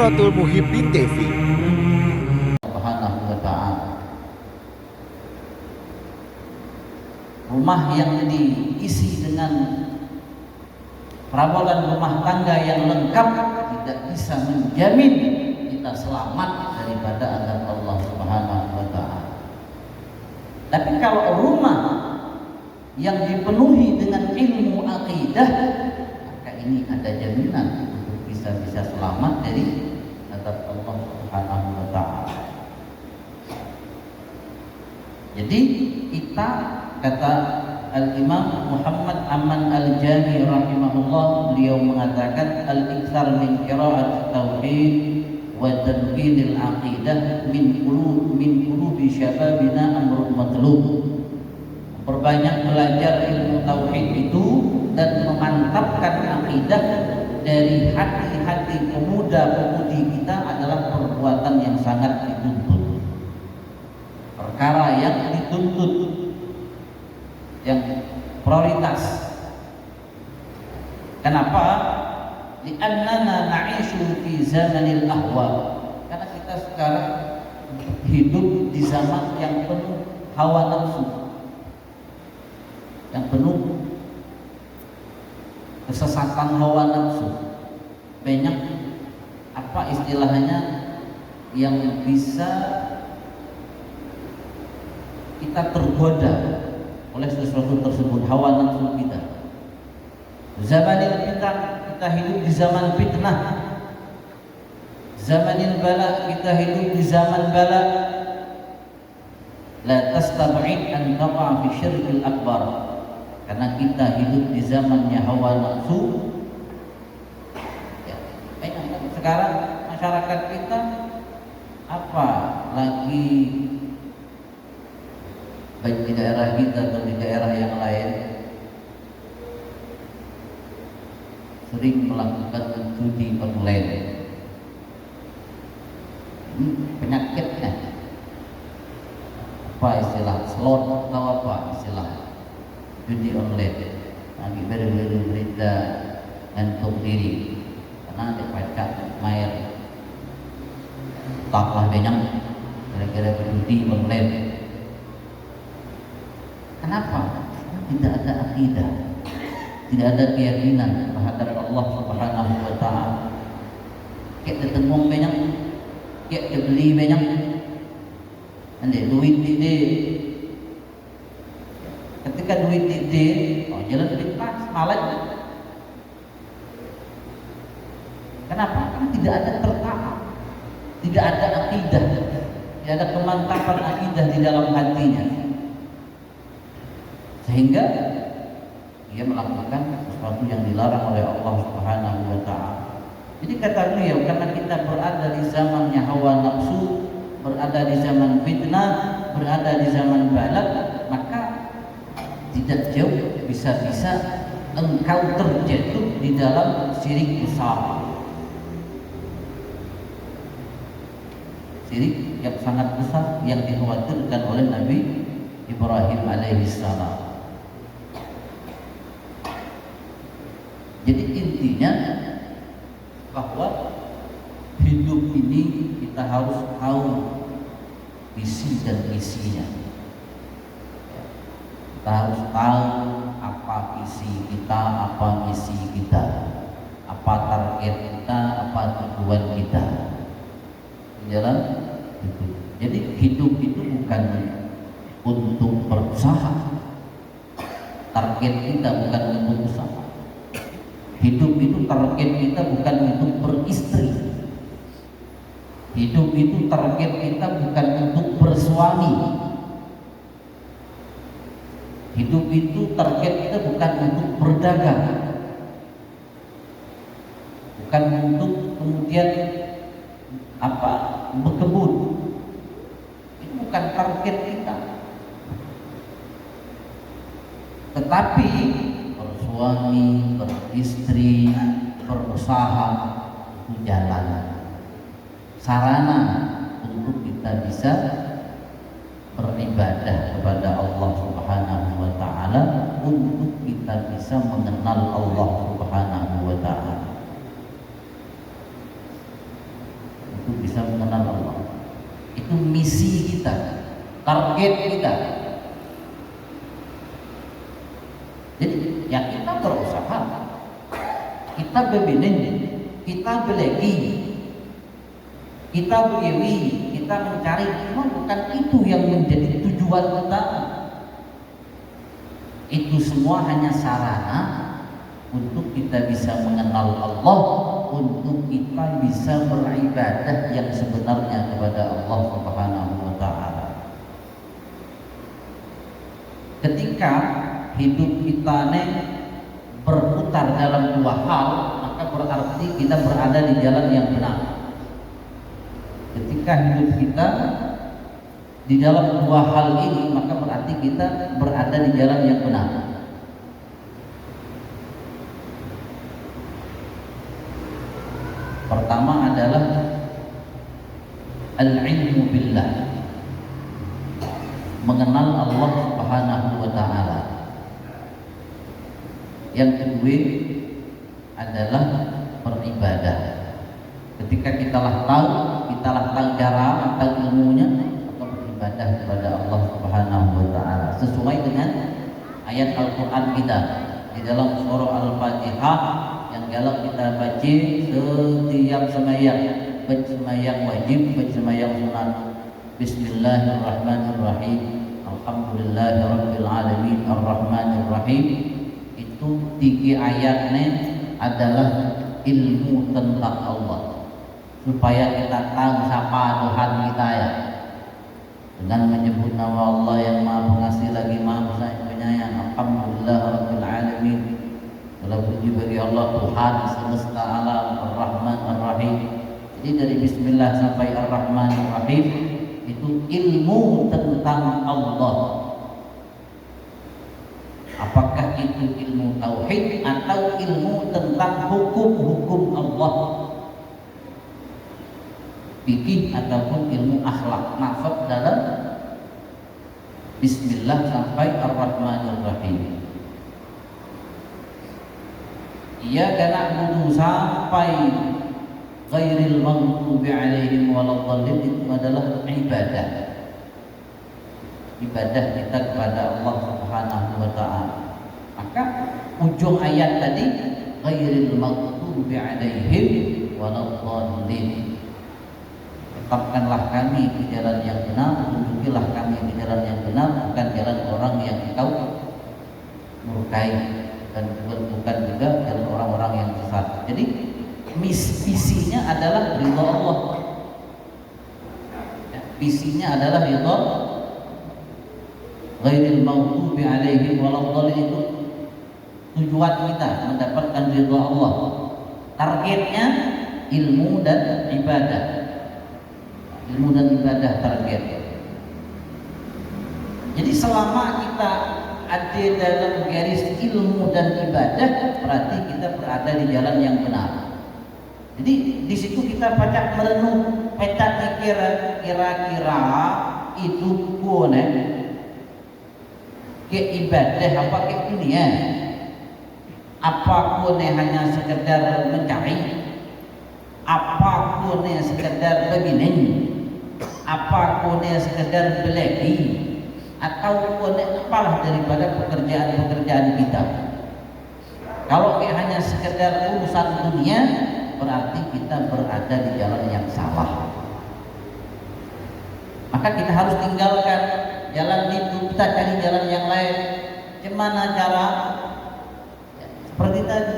Tazkiratul Muhibbin TV. Subhanahu wa ta'ala. Rumah yang diisi dengan perabotan rumah tangga yang lengkap tidak bisa menjamin kita selamat daripada azab Allah Subhanahu wa ta'ala. Tapi kalau rumah yang dipenuhi dengan ilmu akidah, maka ini ada jaminan untuk bisa selamat dari azab Allah Subhanahu wa ta'ala. Jadi kita, kata Al-Imam Muhammad Aman Al-Jami rahimahullah, beliau mengatakan al-iktsar min qira'at tauhid wa tanqidil aqidah min qulubi syababina amrun matlub. Perbanyak belajar ilmu tauhid itu dan memantapkan akidah dari hati-hati pemuda-pemudi kita adalah perbuatan yang sangat dituntut. Perkara yang dituntut, yang prioritas. Kenapa? Li'annana na'ishu fi zamanil ahwa. Karena kita sekarang hidup di zaman yang penuh hawa nafsu, yang penuh kesesatan hawa nafsu. Banyak apa istilahnya yang bisa kita tergoda oleh sesuatu tersebut, hawa nafsu kita. Zamanil fitnah, kita hidup di zaman fitnah. Zamanil bala, kita hidup di zaman bala. La tastab'id an taqa' fi syirkil akbar. Karena kita hidup di zamannya hawa nafsu. Ya, banyak sekarang masyarakat kita apa lagi, baik di daerah kita atau di daerah yang lain, sering melakukan judi online. Ini penyakitnya. Apa istilah slot atau apa istilah judi online? Lagi berita ngantuk diri karena ada pajak main taklah banyak gara-gara judi online. Kenapa? Tidak ada akidah, tidak ada keyakinan terhadap Allah Subhanahu wa ta'ala. Kayak ketemu banyak, kayak dibeli banyak, ada duit di ketika duit di jalan pintas malah. Kenapa? Karena tidak ada tertata, tidak ada akidah, tidak ada kemantapan akidah di dalam hatinya, sehingga dia melakukan sesuatu yang dilarang oleh Allah Subhanahu wa ta'ala. Jadi kata beliau, karena kita berada di zamannya hawa nafsu, berada di zaman fitnah, berada di zaman balak, maka tidak jauh bisa-bisa engkau terjatuh di dalam syirik besar, syirik yang sangat besar yang dikhawatirkan oleh Nabi Ibrahim alaihissalam. Jadi intinya bahwa hidup ini kita harus tahu visi dan misinya. Kita harus tahu apa visi kita, apa misi kita, apa target kita, apa tujuan kita di dalam hidup. Jadi hidup itu bukan untuk berusaha. Target kita bukan untuk usaha. Hidup itu target kita bukan untuk beristri. Hidup itu target kita bukan untuk bersuami. Hidup itu target kita bukan untuk berdagang, bukan untuk kemudian apa berkebun. Itu bukan target kita. Tetapi bersuami, beristri, berusaha itu jalan, sarana untuk kita bisa beribadah kepada Allah Subhanahu wa ta'ala, untuk kita bisa mengenal Allah Subhanahu wa ta'ala. Itu misi kita, target kita. Jadi ya kita berusaha, kita berbinin, kita belegi, kita begiwi, kita mencari. Cuma bukan itu yang menjadi tujuan utama. Itu semua hanya sarana untuk kita bisa mengenal Allah, untuk kita bisa beribadah yang sebenarnya kepada Allah Subhanahu wa taala. Ketika hidup kita berputar dalam dua hal, maka berarti kita berada di jalan yang benar. Ketika hidup kita di dalam dua hal ini, maka berarti kita berada di jalan yang benar. Pertama adalah al-ilmu billah, mengenal Allah Subhanahu wa taala. Yang kedua adalah beribadah. Ketika kita tahu cara atau ilmunya, atau beribadah kepada Allah Subhanahu wa taala sesuai dengan ayat Al-Qur'an kita di dalam surah Al-Fatihah yang kalau kita baca setiap sembahyang, baik sembahyang wajib, baik sembahyang sunat. Bismillahirrahmanirrahim. Alhamdulillahirabbil alamin arrahmanirrahim. Itu tiga ayatnya adalah ilmu tentang Allah, supaya kita tahu siapa Tuhan kita ya, dengan menyebut nama Allah yang Maha Pengasih lagi Maha Penyayang. Alhamdulillahirabbil alamin. Segala puji bagi Allah Tuhan semesta alam, Ar-Rahman Ar-Rahim. Jadi dari Bismillah sampai Ar-Rahman Ar-Rahim itu ilmu tentang Allah. Apakah itu ilmu tauhid atau ilmu tentang hukum-hukum Allah, fikih ataupun ilmu akhlak, masuk dalam Bismillah sampai Ar-Rahman Ar-Rahim. Ia na'budu sampai ghairil maghdubi alaihim waladdallin, itu adalah ibadah. Ibadah kita kepada Allah Subhanahu wa taala. Maka ujung ayat tadi ghairil maghdubi alaihim waladdallin. Tetapkanlah kami di jalan yang benar, tunjukilah kami di jalan yang benar, bukan jalan orang yang engkau murkai, dan bukan juga jalan orang-orang yang sesat. Jadi visinya adalah ridha Allah. Visinya adalah ridha, ghairil maghdubi alaihim waladdallin, itu tujuan kita mendapatkan ridha Allah. Targetnya ilmu dan ibadah. Ilmu dan ibadah target. Jadi selama kita ada dalam garis ilmu dan ibadah, berarti kita berada di jalan yang benar. Jadi di situ kita baca merenung, pecah mikir, kira-kira hidupku ke ibadah apa ke dunia? Apapun hanya sekedar mencari, apapun sekedar begini, apapun sekedar belegi, ataupun apalah daripada pekerjaan-pekerjaan kita. Kalau hanya sekedar urusan dunia, berarti kita berada di jalan yang salah. Maka kita harus tinggalkan jalan itu, kita cari jalan yang lain. Gimana cara? Ya, seperti tadi,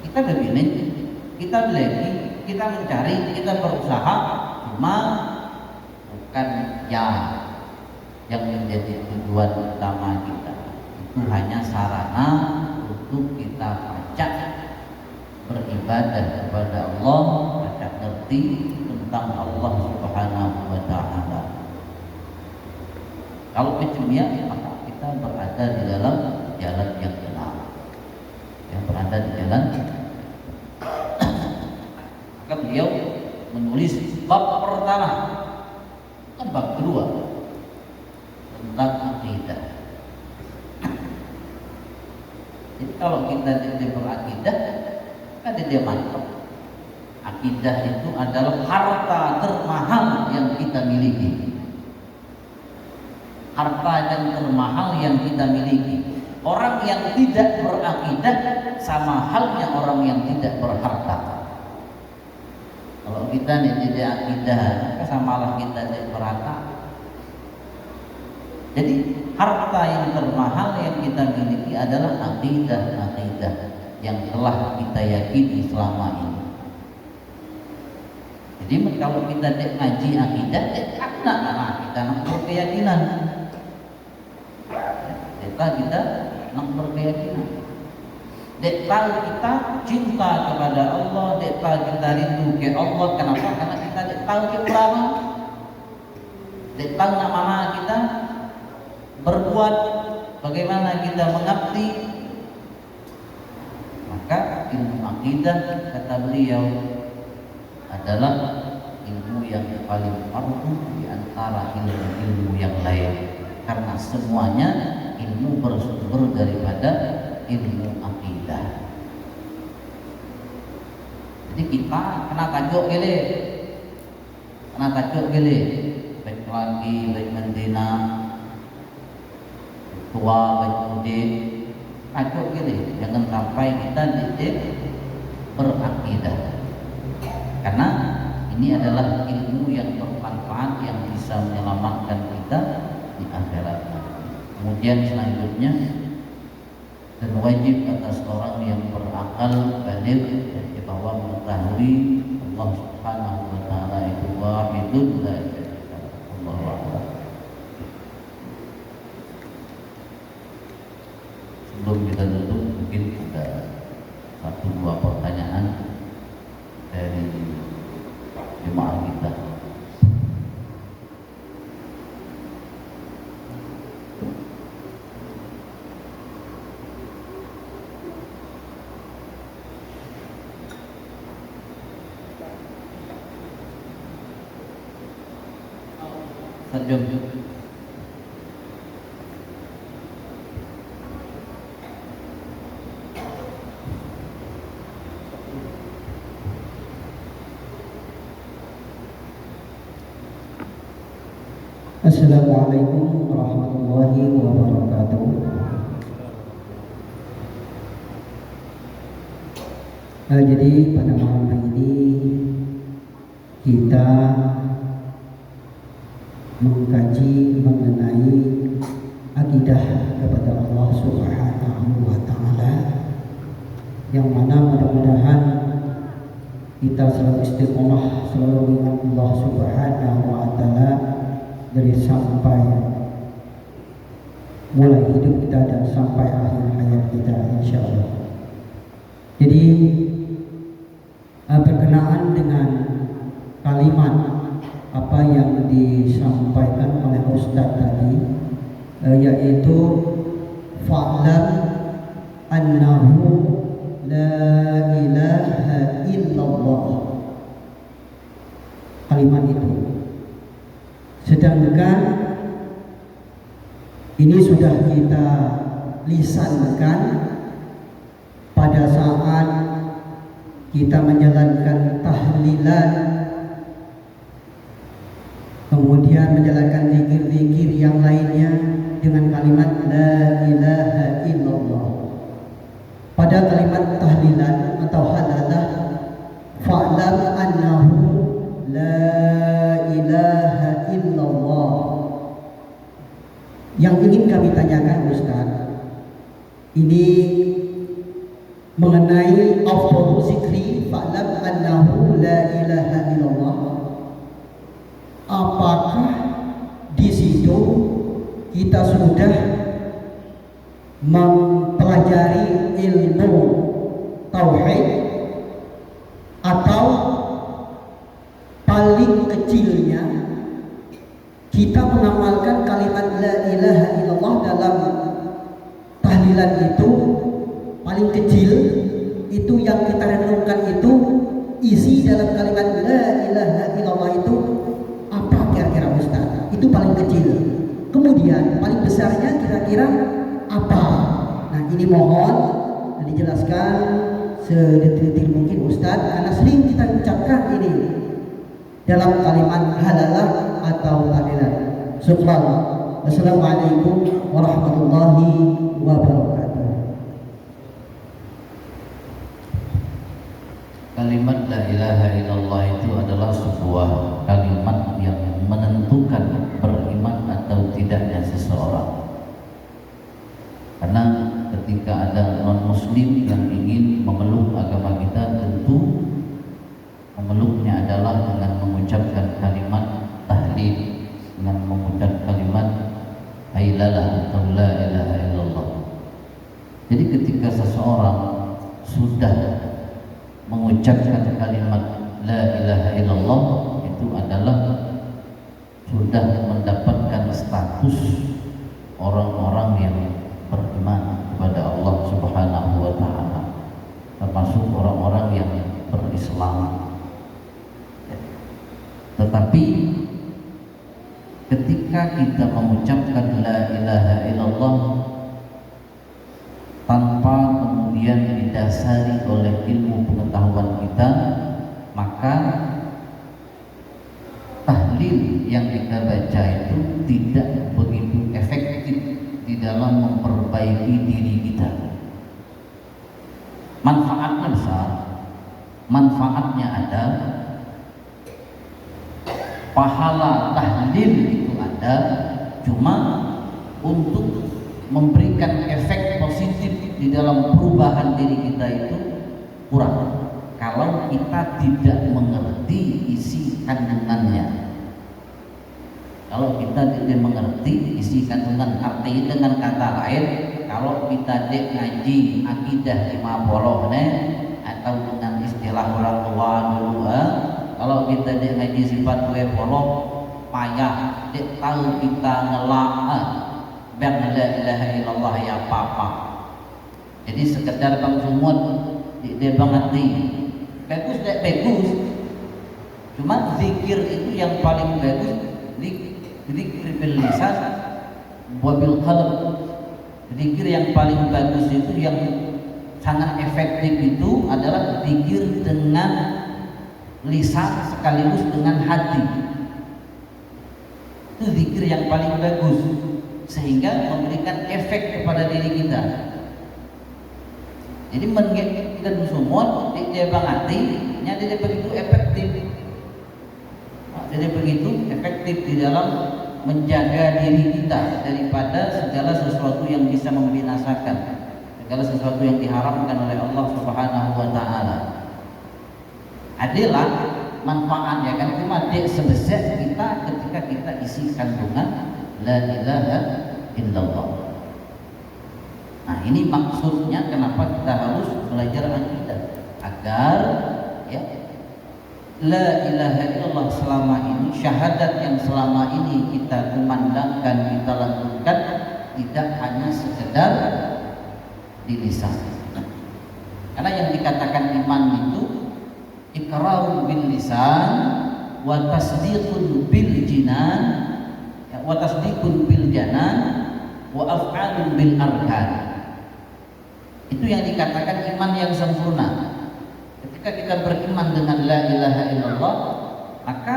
kita begini, kita belegi, kita mencari, kita berusaha, cuma bukan yang menjadi tujuan utama kita. Itu hanya sarana untuk kita baca, beribadah kepada Allah, baca ngerti tentang Allah Subhanahu wa taala. Kalau demikian, maka kita berada di dalam jalan yang benar, yang berada di jalan. Maka beliau menulis bab pertama, bab kedua tentang akidah. Jadi kalau kita tidak berakidah, kan dia mantap. Akidah itu adalah harta termahal miliki. Harta yang termahal yang kita miliki. Orang yang tidak berakidah sama halnya orang yang tidak berharta. Kalau kita tidak akidah, samalah kita tidak berharta. Jadi harta yang termahal yang kita miliki adalah akidah yang telah kita yakini selama ini. Jadi kalau kita tidak ngaji akidah, kita nak berkeyakinan. Kita nak berkeyakinan. Dek tahu kita cinta kepada Allah, dek tahu kita rindu ke Allah. Kenapa? Karena kita dek tahu ke beramal, dek tahu nak mana kita berbuat, bagaimana kita mengabdi. Maka ilmu akidah, kata beliau, adalah ilmu yang paling fardu di antara ilmu-ilmu yang lain. Karena semuanya ilmu bersumber daripada ilmu akidah. Jadi kita kena tajuk gile, baik laki, baik mendina, tua, baik muda, tajuk gile. Jangan sampai kita tidak berakidah. Karena ini adalah ilmu yang bermanfaat yang bisa menyelamatkan kita di akhirat. Kemudian selanjutnya, dan wajib atas orang yang berakal baligh bahwa mengetahui Allah Subhanahu wa taala itu wahidun la syarika lahu. Allahu akbar. Sebelum kita tutup, mungkin ada 1-2 pertanyaan dari jemaah kita. Jom. Assalamualaikum warahmatullahi wabarakatuh. Jadi pada malam hari ini kita mengkaji mengenai akidah kepada Allah Subhanahu wa taala, yang mana mudah-mudahan kita selalu istiqomah, selalu ingat Allah Subhanahu wa taala dari sampai mulai hidup kita dan sampai akhir hayat kita, insyaallah. Jadi berkenaan dengan kalimat apa yang disampaikan oleh Ustadz tadi, yaitu fa'lam annahu la ilaha illallah. Kalimat itu, sedangkan ini sudah kita lisankan pada saat kita menjalankan tahlilan, kemudian menjalankan zikir-zikir yang lainnya dengan kalimat la ilaha illallah. Pada kalimat tahlilan atau halalah, fa'lam annahu la ilaha illallah. Yang ingin kami tanyakan Ustaz, ini mengenai afdhalu zikri fa'lam annahu la ilaha illallah. Apakah di situ kita sudah mempelajari ilmu tauhid, atau paling kecilnya kita mengamalkan kalimat la ilaha illallah dalam tahlilan itu? Paling kecil itu yang kita renungkan itu, isi dalam kalimat la ilaha illallah itu apa kira-kira Ustaz? Itu paling kecil. Kemudian paling besarnya kira-kira apa? Nah, ini mohon dijelaskan sedetil mungkin Ustaz, karena sering kita ucapkan ini dalam kalimat halalah atau tahlilan. Syukran. Wassalamualaikum warahmatullahi wabarakatuh. Kalimat la ilaha illallah itu adalah sebuah kalimat yang menentukan beriman atau tidaknya seseorang. Karena ketika ada non-muslim yang ingin memeluk agama kita, tentu memeluknya adalah dengan mengucapkan kalimat tahlil, dengan mengucapkan kalimat hailalah atau la ilaha illallah. Jadi ketika seseorang sudah mengucapkan kalimat la ilaha illallah, itu adalah sudah mendapatkan status orang-orang yang beriman kepada Allah Subhanahu wa taala, termasuk orang-orang yang berislam. Tetapi ketika kita mengucapkan la ilaha illallah tanpa kemudian didasari oleh ilmu pengetahuan kita, maka tahlil yang kita baca itu tidak begitu efektif di dalam memperbaiki diri kita. Manfaatnya besar, manfaatnya ada, pahala tahlil itu ada, cuma untuk memberikan efek positif di dalam perubahan diri kita itu kurang kalau kita tidak mengerti isi kandungannya. Kalau kita tidak mengerti isi kandungan, artinya dengan kata lain, kalau kita dek ngaji akidah 50 atau dengan istilah orang tua dulu, kalau kita dek ngaji sifat 20 payah dek tahu kita ngelak bang la ilaha illallah ya papa. Jadi sekedar bang sumut dia banget bagus dek bagus, cuma zikir itu yang paling bagus. Zikir bil lisan wa bil qalb. Zikir yang paling bagus itu, yang sangat efektif itu adalah zikir dengan lisan sekaligus dengan hati. Itu zikir yang paling bagus sehingga memberikan efek kepada diri kita. Jadi mengingatkan semua dia hati, nya dia begitu efektif. Jadi begitu efektif di dalam menjaga diri kita daripada segala sesuatu yang bisa membinasakan, segala sesuatu yang diharamkan oleh Allah Subhanahu wa taala. Adalah manfaatnya kan cuma dia sebesar kita ketika kita isi kandungan la ilaha illallah. Nah, ini maksudnya kenapa kita harus belajar akidah, agar ya la ilaha illallah selama ini, syahadat yang selama ini kita kumandangkan, kita lakukan, tidak hanya sekedar di lisan. Karena yang dikatakan iman itu iqrarun bil lisan wa tasdiqun bil jinan wa tasdiqun bil janan wa af'alun bil arkan. Itu yang dikatakan iman yang sempurna. Ketika kita beriman dengan la ilaha illallah, maka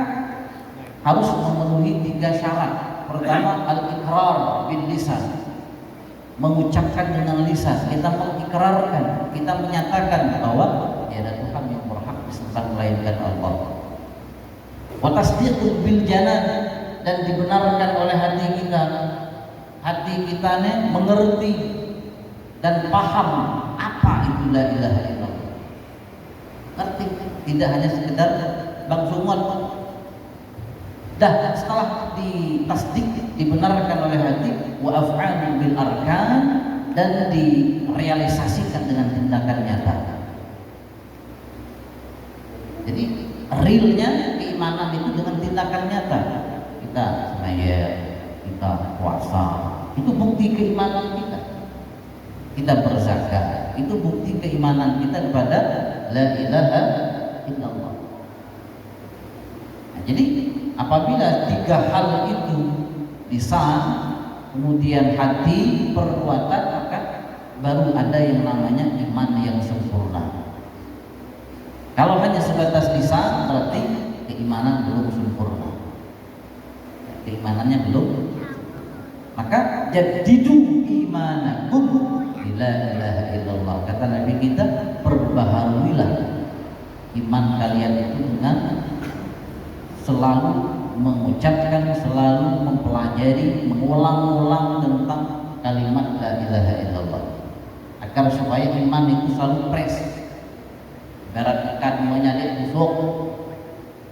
harus memenuhi 3 syarat. Pertama, al-iqrar bil lisan, mengucapkan dengan lisan, kita mengikrarkan, kita menyatakan bahwa tiada Tuhan yang berhak disembah melainkan Allah. Wa tasdiqun bil janan, dan dibenarkan oleh hati kita. Hati kita mengerti dan paham apa itu la ilaha illallah. Ngerti, tidak hanya sekedar bang sumut. Dah setelah ditasdik, dibenarkan oleh hati, wa af'alun bil arkan, dan direalisasikan dengan tindakan nyata. Jadi realnya keimanan itu dengan tindakan nyata. Kita sembahyang, kita puasa, itu bukti keimanan kita. Kita berzakat, itu bukti keimanan kita kepada la ilaha illallah. Nah, jadi apabila 3 hal itu lisan, kemudian hati, perbuatan, maka baru ada yang namanya iman yang sempurna. Kalau hanya sebatas lisan, berarti keimanan belum sempurna. keimanannya belum. Maka jadidu imanakum la ilaha illallah. Kata Nabi kita, perbaharuilah iman kalian itu dengan selalu mengucapkan, selalu mempelajari, mengulang-ulang tentang kalimat la ilaha illallah, agar supaya iman itu selalu fresh. Ibarat ikan mau nyari busuk,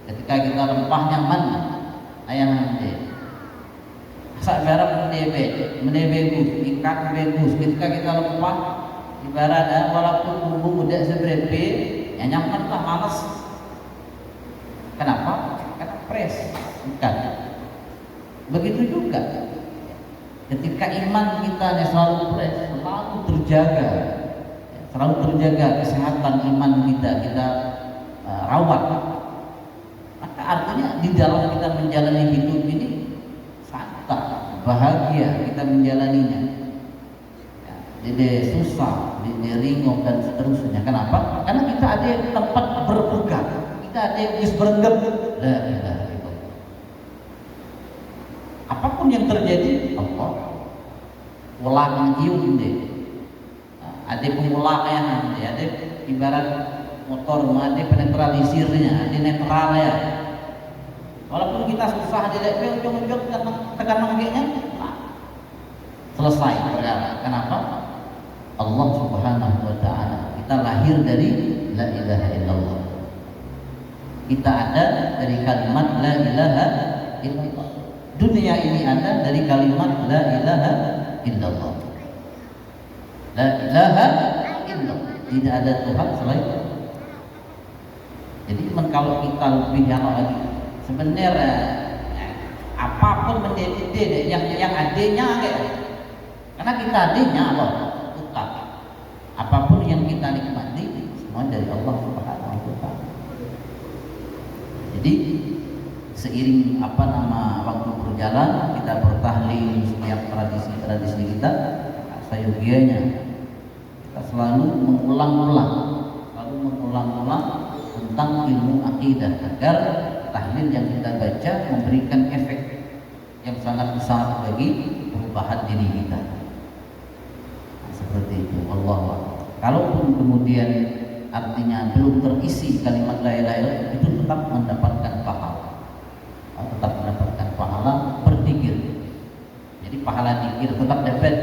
ketika kita rempahnya mana ayam nanti sak ibarat menebegus ikan begus, ketika kita rempah ibarat walaupun bumbu udah seberapa yang nyaman lah males. Kenapa? Karena fresh ikan. Begitu juga ketika iman kita selalu fresh, selalu terjaga, selalu terjaga kesehatan iman kita rawat, maka artinya di dalam kita menjalani hidup ini santai, bahagia kita menjalaninya, jadi susah, jadi ringan dan seterusnya. Kenapa? Karena kita ada tempat berpegang, kita ada yang berendam. La ilaha illallah. Apapun yang terjadi, Allah ulang iung deh. Ada pengulangnya, ada ibarat motor, ada penetralisirnya, ada netralnya. Walaupun kita susah, ada ujung-ujung tekan nonggeknya, selesai perkara. Kenapa? Allah Subhanahu wa Ta'ala. Kita lahir dari la ilaha illallah. Kita ada dari kalimat la ilaha illallah. Dunia ini ada dari kalimat la ilaha illallah. La ilaha illallah. Tidak ada Tuhan selain Allah. Jadi kalau kita lebih lagi, sebenarnya apapun menjadi yang adanya karena kita adanya Allah. Tetap apapun yang kita nikmati semua dari Allah Subhanahu wa Ta'ala. Jadi seiring waktu berjalan, kita bertahlil setiap tradisi kita, sayogianya kita selalu mengulang-ulang tentang ilmu akidah, agar tahlil yang kita baca memberikan efek yang sangat besar bagi perubahan diri kita. Seperti itu. Allah. Kalaupun kemudian artinya belum terisi kalimat la ilaha illallah, itu tetap mendapatkan pahala berzikir. Jadi pahala zikir tetap dapat.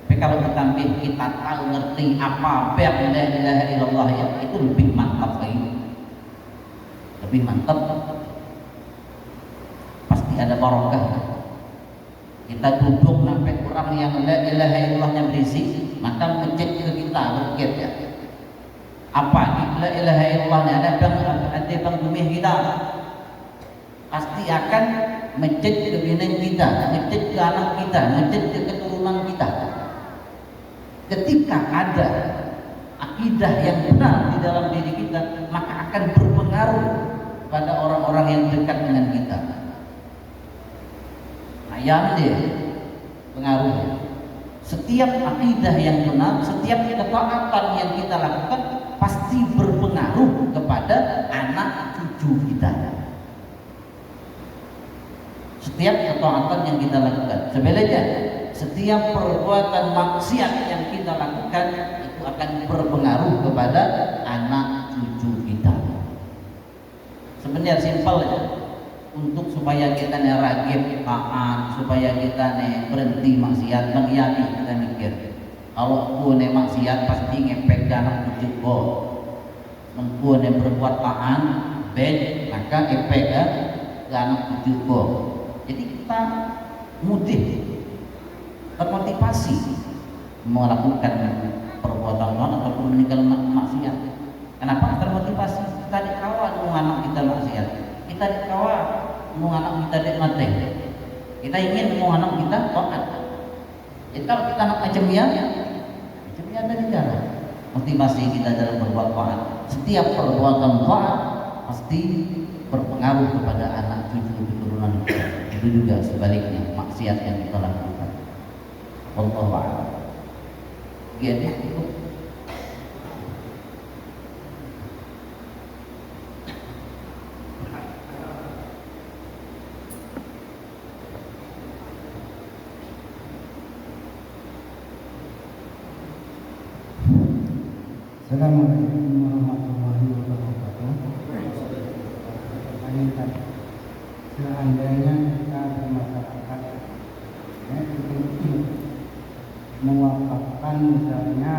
Tapi kalau kita tahu ngerti apa yang la ilaha illallah ya, itu lebih mantap lagi. Lebih mantap. Pasti ada barokah. Kita duduk sampai kurang yang la ilaha illallahnya berisi, maka mencet ke kita berkit ya. Apa la ilaha illallahnya ada bang bumi kita, pasti akan mencet ke bini kita, mencet ke anak kita, mencet ke keturunan kita. Ketika ada akidah yang benar di dalam diri kita, maka akan berpengaruh pada orang-orang yang dekat dengan kita. Yang dia pengaruhnya. Setiap akidah yang benar, setiap ketaatan yang kita lakukan pasti berpengaruh kepada anak cucu kita. Setiap ketaatan yang kita lakukan, sebenarnya setiap perbuatan maksiat yang kita lakukan itu akan berpengaruh kepada anak cucu kita. Sebenarnya simpel ya. Untuk supaya kita ragib taat, supaya kita berhenti maksiat, mengiati kita mikir. Kalau aku maksiat pasti ngepek anak cucu go. Mengku berbuat taat, bed maka efek ke anak cucu go. Jadi kita mudah termotivasi melakukan perbuatan ataupun meninggal maksiat. Kenapa termotivasi? Kita dikawal anak kita maksiat. Kita dikawal mau anak kita dek mati. Kita ingin mau anak kita taat. Jadi kalau kita anak macam ya dari cara motivasi kita dalam berbuat taat. Setiap perbuatan taat pasti berpengaruh kepada anak cucu keturunan kita. Itu juga sebaliknya maksiat yang kita lakukan. Wallahu a'lam. Jadi itu Assalamualaikum warahmatullahi wabarakatuh. Pertanyaan, seandainya kita bermasyarakat mewakafkan misalnya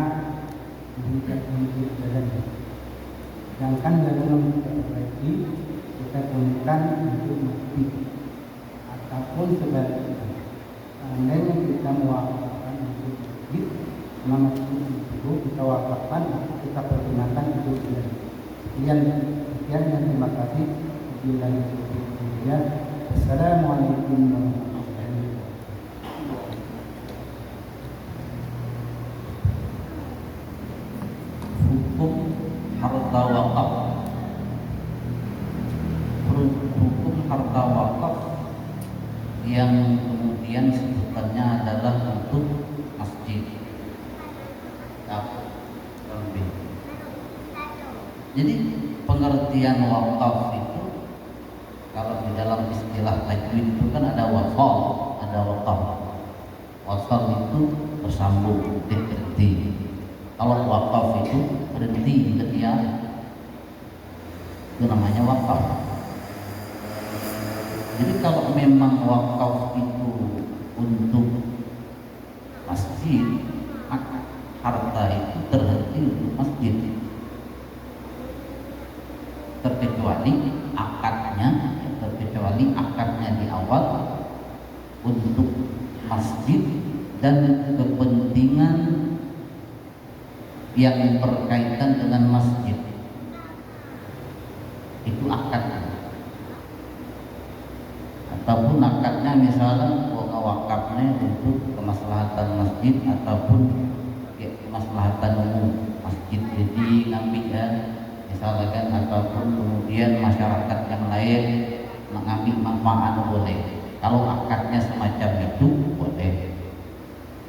untuk jalan, sedangkan jalan tidak perbaiki kita gunakan untuk masjid ataupun sebaliknya. Seandainya kita mewakafkan untuk masjid, nama masjid itu kita wakafkan, kita pergunakan untuk jalan. Sekian, terima kasih. Assalamualaikum warahmatullahi wabarakatuh. Hukum harta wakaf. Hukum harta wakaf yang kemudian sebutannya adalah untuk masjid. Jadi pengertian wakaf itu kalau di dalam istilah tajwid itu kan ada wasal, ada wakaf. Wasal itu bersambung, berhenti. Kalau wakaf itu berhenti ketika itu namanya wakaf. Jadi kalau memang wakaf itu untuk masjid, maka harta itu terhenti untuk masjid, terkecuali akadnya di awal untuk masjid dan kepentingan yang berkaitan dengan masjid, itu akadnya. Ataupun akadnya misalnya wakafnya untuk kemaslahatan masjid ataupun kemaslahatan umum masjid, jadi ngambil ya misalkan, ataupun kemudian masyarakat yang lain mengambil manfaat boleh. Kalau akadnya semacam itu boleh.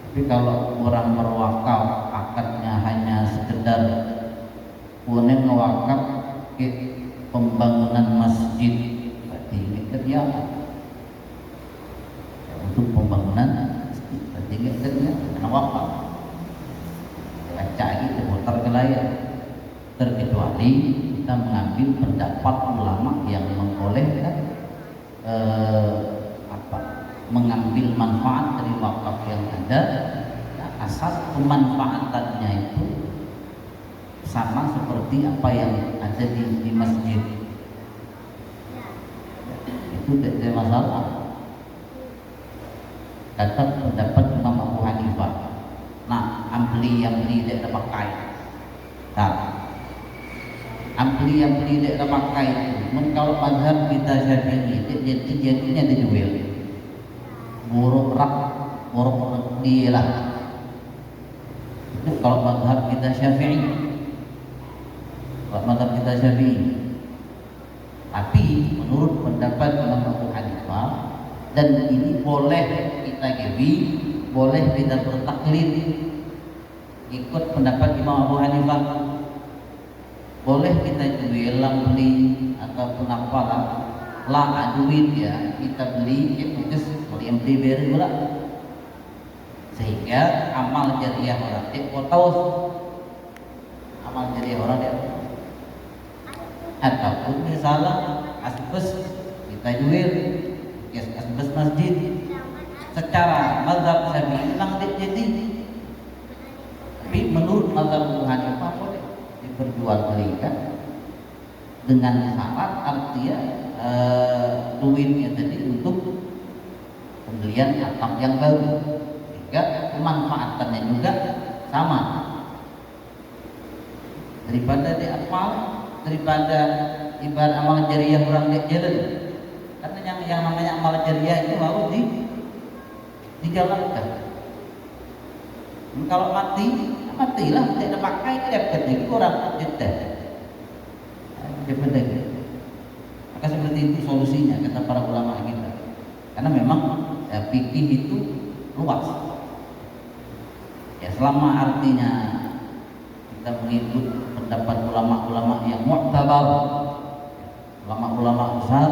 Tapi kalau orang berwakaf akadnya hanya sekedar boleh mewakaf ke pembangunan masjid, berarti ini kerja untuk pembangunan masjid, berarti ini kerja karena wakaf. Baca gitu muter ke layar. Terkecuali kita mengambil pendapat ulama yang membolehkan mengambil manfaat dari wakaf yang ada, asal pemanfaatannya itu sama seperti apa yang ada di masjid, itu tidak ada masalah. Kata pendapat Imam Abu Hanifah. Nah, ampli yang beli tidak pakai. Nah, ampli yang beli tidak pakai itu, kalau mazhab kita Syafi'i jadinya dijual. Buruk dia lah. Itu kalau mazhab kita Syafi'i. Kalau mazhab kita Syafi'i. Tapi menurut pendapat Imam Abu Hanifah, dan ini boleh kita gibi, boleh kita bertaklid ikut pendapat Imam Abu Hanifah. Boleh kita jual, beli ataupun apalah, lah duit ya kita beli, ya terus beli yang beli beri pula, sehingga amal jariah orang dia tahu, amal jariah orang dia. Ataupun misalnya asbes kita jual, ya asbes masjid, secara mazhab Syafi'i memang jadi, tapi menurut mazhab Abu Hanifah boleh diperjualbelikan dengan syarat, artinya duitnya tadi untuk pembelian atap yang baru, sehingga pemanfaatannya juga sama daripada diapal, daripada ibarat amal jariah orang di jalan. Karena yang namanya amal jariah itu harus dijalankan. Kalau matilah, tidak pakai, tidak jadi orang tidak. Maka seperti itu solusinya kata para ulama kita. Karena memang fikih itu luas. Ya, selama artinya kita mengikut pendapat ulama-ulama yang mu'tabar, ulama-ulama besar,